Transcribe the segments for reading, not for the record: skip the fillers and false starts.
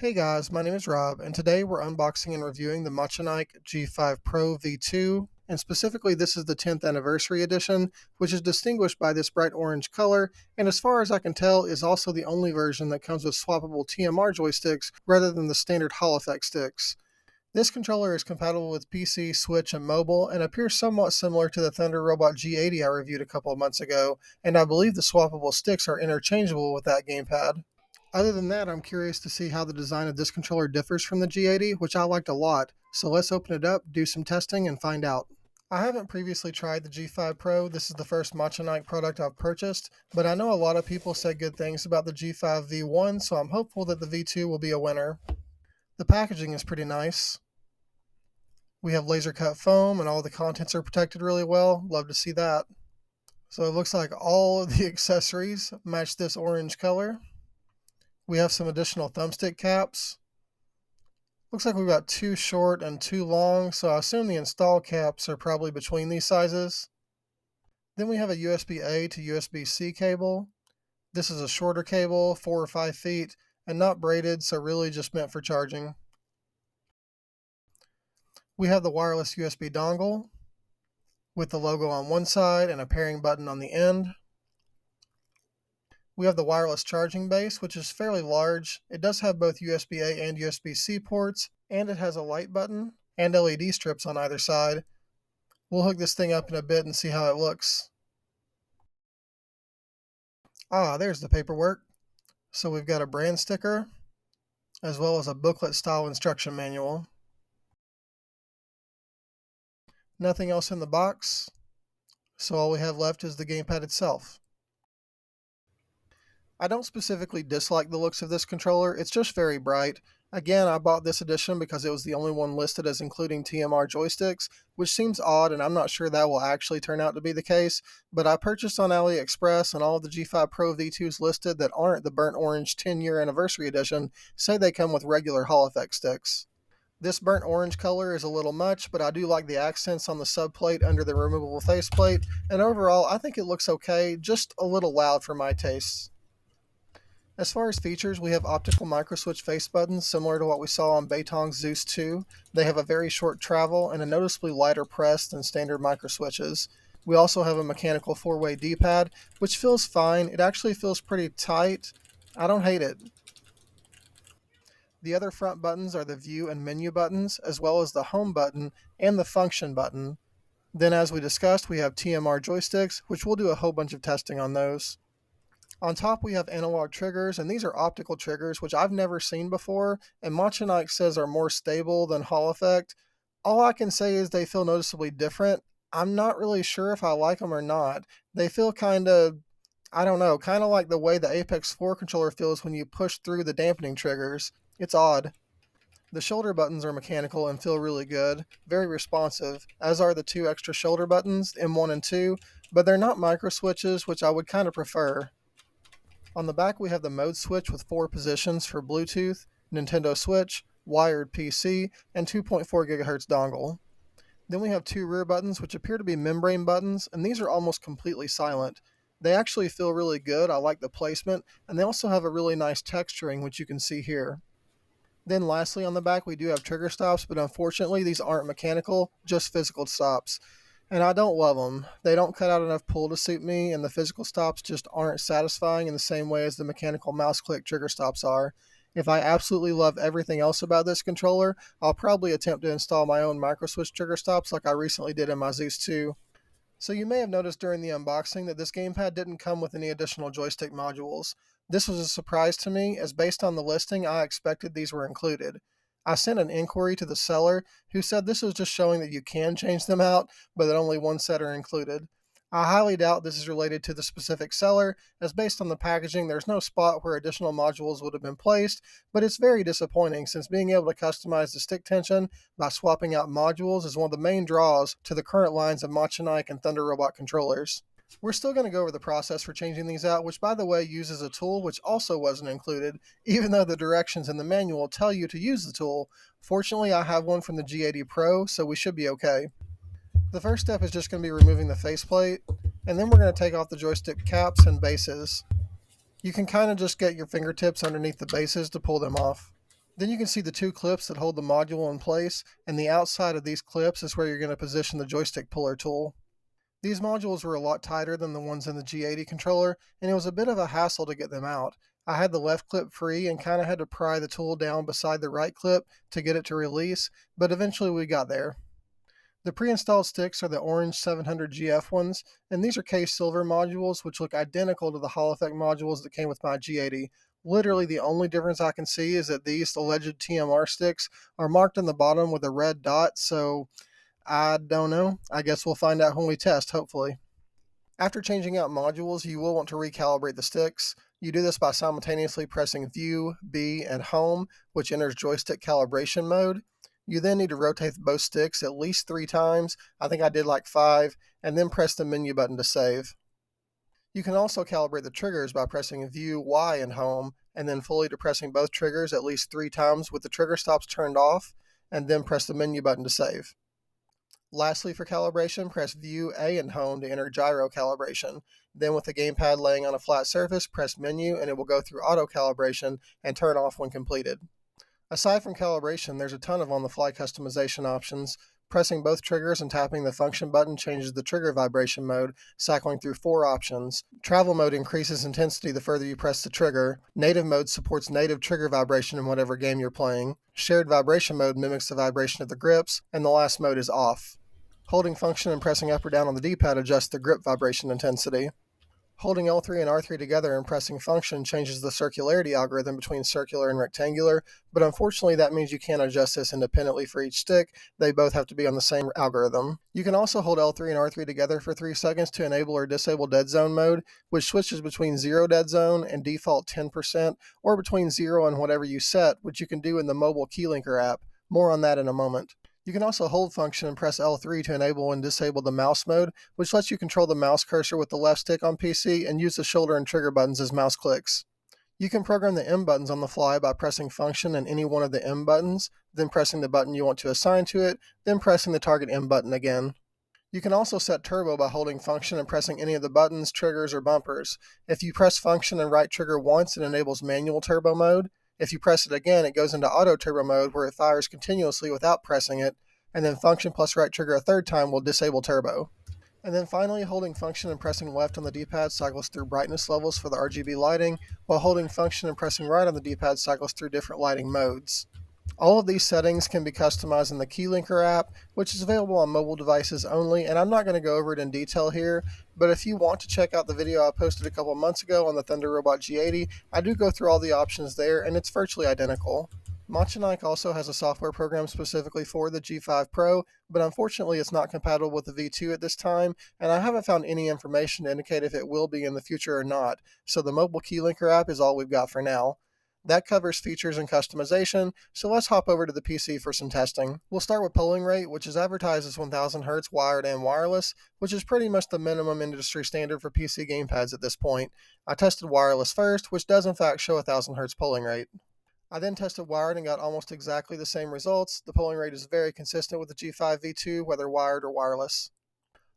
Hey guys, my name is Rob, and today we're unboxing and reviewing the Machenike G5 Pro V2, and specifically this is the 10th anniversary edition, which is distinguished by this bright orange color, and as far as I can tell is also the only version that comes with swappable TMR joysticks rather than the standard Hall effect sticks. This controller is compatible with PC, Switch, and mobile, and appears somewhat similar to the Thunderobot G80 I reviewed a couple of months ago, and I believe the swappable sticks are interchangeable with that gamepad. Other than that, I'm curious to see how the design of this controller differs from the G80, which I liked a lot, so let's open it up, do some testing, and find out. I haven't previously tried the G5 Pro. This is the first Machenike product I've purchased, but I know a lot of people said good things about the G5 V1, so I'm hopeful that the V2 will be a winner. The packaging is pretty nice. We have laser cut foam and all the contents are protected really well. Love to see that. So it looks like all of the accessories match this orange color. We have some additional thumbstick caps. Looks like we've got two short and two long, so I assume the install caps are probably between these sizes. Then we have a USB-A to USB-C cable. This is a shorter cable, 4 or 5 feet, and not braided, so really just meant for charging. We have the wireless USB dongle with the logo on one side and a pairing button on the end. We have the wireless charging base, which is fairly large. It does have both USB-A and USB-C ports, and it has a light button and LED strips on either side. We'll hook this thing up in a bit and see how it looks. There's the paperwork. So we've got a brand sticker, as well as a booklet-style instruction manual. Nothing else in the box, so all we have left is the gamepad itself. I don't specifically dislike the looks of this controller, it's just very bright. Again, I bought this edition because it was the only one listed as including TMR joysticks, which seems odd and I'm not sure that will actually turn out to be the case, but I purchased on AliExpress and all of the G5 Pro V2s listed that aren't the burnt orange 10-year anniversary edition say they come with regular Hall effect sticks. This burnt orange color is a little much, but I do like the accents on the subplate under the removable faceplate, and overall I think it looks okay, just a little loud for my tastes. As far as features, we have optical microswitch face buttons similar to what we saw on Beitong's Zeus 2. They have a very short travel and a noticeably lighter press than standard microswitches. We also have a mechanical 4-way D-pad, which feels fine. It actually feels pretty tight. I don't hate it. The other front buttons are the view and menu buttons, as well as the home button and the function button. Then as we discussed, we have TMR joysticks, which we'll do a whole bunch of testing on those. On top we have analog triggers, and these are optical triggers, which I've never seen before, and Machenike says are more stable than Hall effect. All I can say is they feel noticeably different. I'm not really sure if I like them or not. They feel kind of like the way the Apex 4 controller feels when you push through the dampening triggers. It's odd. The shoulder buttons are mechanical and feel really good, very responsive, as are the two extra shoulder buttons, M1 and 2, but they're not micro switches, which I would kind of prefer. On the back we have the mode switch with 4 positions for Bluetooth, Nintendo Switch, wired PC, and 2.4 GHz dongle. Then we have 2 rear buttons which appear to be membrane buttons, and these are almost completely silent. They actually feel really good, I like the placement, and they also have a really nice texturing which you can see here. Then lastly on the back we do have trigger stops, but unfortunately these aren't mechanical, just physical stops. And I don't love them. They don't cut out enough pull to suit me, and the physical stops just aren't satisfying in the same way as the mechanical mouse click trigger stops are. If I absolutely love everything else about this controller, I'll probably attempt to install my own microswitch trigger stops like I recently did in my Zeus 2. So you may have noticed during the unboxing that this gamepad didn't come with any additional joystick modules. This was a surprise to me, as based on the listing I expected these were included. I sent an inquiry to the seller who said this was just showing that you can change them out, but that only one set are included. I highly doubt this is related to the specific seller, as based on the packaging there's no spot where additional modules would have been placed, but it's very disappointing since being able to customize the stick tension by swapping out modules is one of the main draws to the current lines of Machenike and Thunderobot controllers. We're still going to go over the process for changing these out, which by the way uses a tool which also wasn't included, even though the directions in the manual tell you to use the tool. Fortunately, I have one from the G80 Pro, so we should be okay. The first step is just going to be removing the faceplate, and then we're going to take off the joystick caps and bases. You can kind of just get your fingertips underneath the bases to pull them off. Then you can see the two clips that hold the module in place, and the outside of these clips is where you're going to position the joystick puller tool. These modules were a lot tighter than the ones in the G80 controller, and it was a bit of a hassle to get them out. I had the left clip free and kind of had to pry the tool down beside the right clip to get it to release, but eventually we got there. The pre-installed sticks are the orange 700GF ones, and these are case silver modules which look identical to the Hall effect modules that came with my G80. Literally the only difference I can see is that these alleged TMR sticks are marked on the bottom with a red dot, so I don't know. I guess we'll find out when we test, hopefully. After changing out modules, you will want to recalibrate the sticks. You do this by simultaneously pressing View, B, and Home, which enters joystick calibration mode. You then need to rotate both sticks at least 3 times. I think I did like 5, and then press the menu button to save. You can also calibrate the triggers by pressing View, Y, and Home, and then fully depressing both triggers at least 3 times with the trigger stops turned off, and then press the menu button to save. Lastly, for calibration, press View, A, and Home to enter gyro calibration. Then with the gamepad laying on a flat surface, press Menu and it will go through auto calibration and turn off when completed. Aside from calibration, there's a ton of on-the-fly customization options. Pressing both triggers and tapping the function button changes the trigger vibration mode, cycling through 4 options. Travel mode increases intensity the further you press the trigger. Native mode supports native trigger vibration in whatever game you're playing. Shared vibration mode mimics the vibration of the grips, and the last mode is off. Holding function and pressing up or down on the D-pad adjusts the grip vibration intensity. Holding L3 and R3 together and pressing function changes the circularity algorithm between circular and rectangular, but unfortunately that means you can't adjust this independently for each stick. They both have to be on the same algorithm. You can also hold L3 and R3 together for 3 seconds to enable or disable dead zone mode, which switches between 0 dead zone and default 10%, or between 0 and whatever you set, which you can do in the mobile keylinker app. More on that in a moment. You can also hold function and press L3 to enable and disable the mouse mode, which lets you control the mouse cursor with the left stick on PC and use the shoulder and trigger buttons as mouse clicks. You can program the M buttons on the fly by pressing function and any one of the M buttons, then pressing the button you want to assign to it, then pressing the target M button again. You can also set turbo by holding function and pressing any of the buttons, triggers, or bumpers. If you press function and right trigger once, it enables manual turbo mode. If you press it again, it goes into auto turbo mode where it fires continuously without pressing it, and then function plus right trigger a third time will disable turbo. And then finally, holding function and pressing left on the D-pad cycles through brightness levels for the RGB lighting, while holding function and pressing right on the D-pad cycles through different lighting modes. All of these settings can be customized in the Keylinker app, which is available on mobile devices only, and I'm not going to go over it in detail here, but if you want to check out the video I posted a couple months ago on the Thunderobot G80, I do go through all the options there, and it's virtually identical. Machenike also has a software program specifically for the G5 Pro, but unfortunately it's not compatible with the V2 at this time, and I haven't found any information to indicate if it will be in the future or not, so the mobile Keylinker app is all we've got for now. That covers features and customization, so let's hop over to the PC for some testing. We'll start with polling rate, which is advertised as 1000 Hz wired and wireless, which is pretty much the minimum industry standard for PC gamepads at this point. I tested wireless first, which does in fact show 1000 Hz polling rate. I then tested wired and got almost exactly the same results. The polling rate is very consistent with the G5 V2, whether wired or wireless.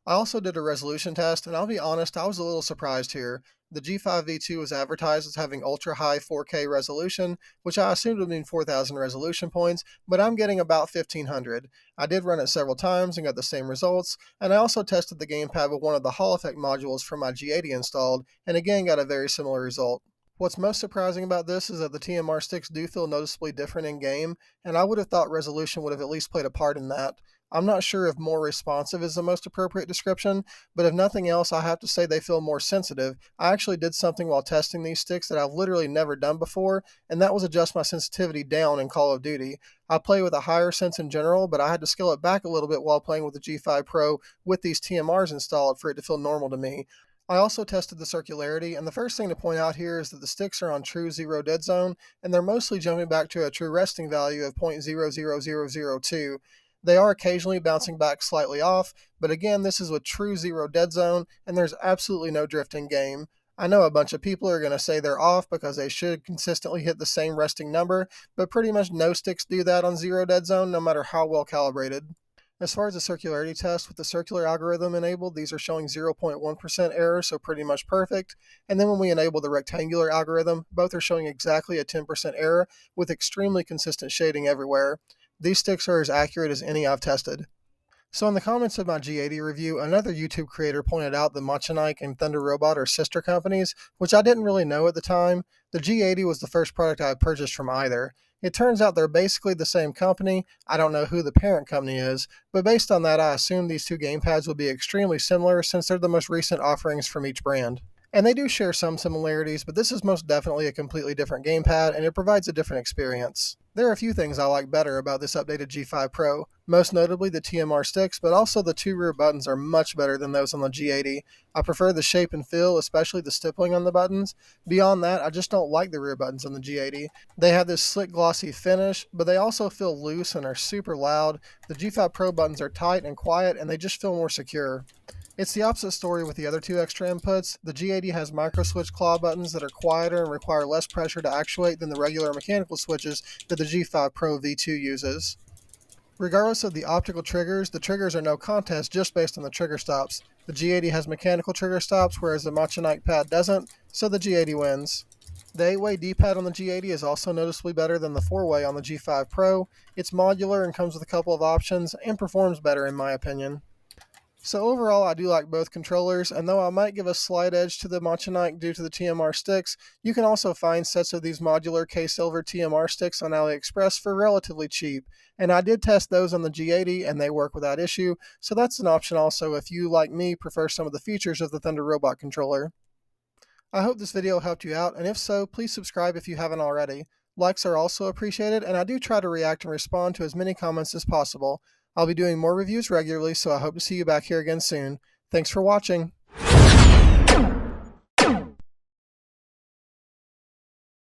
I also did a resolution test, and I'll be honest, I was a little surprised here. The G5 V2 was advertised as having ultra-high 4K resolution, which I assumed would mean 4000 resolution points, but I'm getting about 1500. I did run it several times and got the same results, and I also tested the gamepad with one of the Hall effect modules from my G80 installed, and again got a very similar result. What's most surprising about this is that the TMR sticks do feel noticeably different in-game, and I would have thought resolution would have at least played a part in that. I'm not sure if more responsive is the most appropriate description, but if nothing else, I have to say they feel more sensitive. I actually did something while testing these sticks that I've literally never done before, and that was adjust my sensitivity down in Call of Duty. I play with a higher sense in general, but I had to scale it back a little bit while playing with the G5 Pro with these TMRs installed for it to feel normal to me. I also tested the circularity, and the first thing to point out here is that the sticks are on true 0 dead zone, and they're mostly jumping back to a true resting value of 0.00002. They are occasionally bouncing back slightly off, but again, this is with true 0 dead zone, and there's absolutely no drift in game. I know a bunch of people are going to say they're off because they should consistently hit the same resting number, but pretty much no sticks do that on 0 dead zone, no matter how well calibrated. As far as the circularity test, with the circular algorithm enabled, these are showing 0.1% error, so pretty much perfect. And then when we enable the rectangular algorithm, both are showing exactly a 10% error with extremely consistent shading everywhere. These sticks are as accurate as any I've tested. So in the comments of my G80 review, another YouTube creator pointed out that Machenike and Thunderobot are sister companies, which I didn't really know at the time. The G80 was the first product I purchased from either. It turns out they're basically the same company. I don't know who the parent company is, but based on that, I assume these two gamepads would be extremely similar since they're the most recent offerings from each brand. And they do share some similarities, but this is most definitely a completely different gamepad, and it provides a different experience. There are a few things I like better about this updated G5 Pro, most notably the TMR sticks, but also the two rear buttons are much better than those on the G80. I prefer the shape and feel, especially the stippling on the buttons. Beyond that, I just don't like the rear buttons on the G80. They have this slick glossy finish, but they also feel loose and are super loud. The G5 Pro buttons are tight and quiet, and they just feel more secure. It's the opposite story with the other two extra inputs. The G80 has micro switch claw buttons that are quieter and require less pressure to actuate than the regular mechanical switches that the G5 Pro V2 uses. Regardless of the optical triggers, the triggers are no contest just based on the trigger stops. The G80 has mechanical trigger stops, whereas the Machenike pad doesn't, so the G80 wins. The 8-way D-pad on the G80 is also noticeably better than the 4-way on the G5 Pro. It's modular and comes with a couple of options, and performs better in my opinion. So overall, I do like both controllers, and though I might give a slight edge to the Machenike due to the TMR sticks, you can also find sets of these modular K-Silver TMR sticks on AliExpress for relatively cheap. And I did test those on the G80, and they work without issue, so that's an option also if you, like me, prefer some of the features of the Thunderobot controller. I hope this video helped you out, and if so, please subscribe if you haven't already. Likes are also appreciated, and I do try to react and respond to as many comments as possible. I'll be doing more reviews regularly, so I hope to see you back here again soon. Thanks for watching.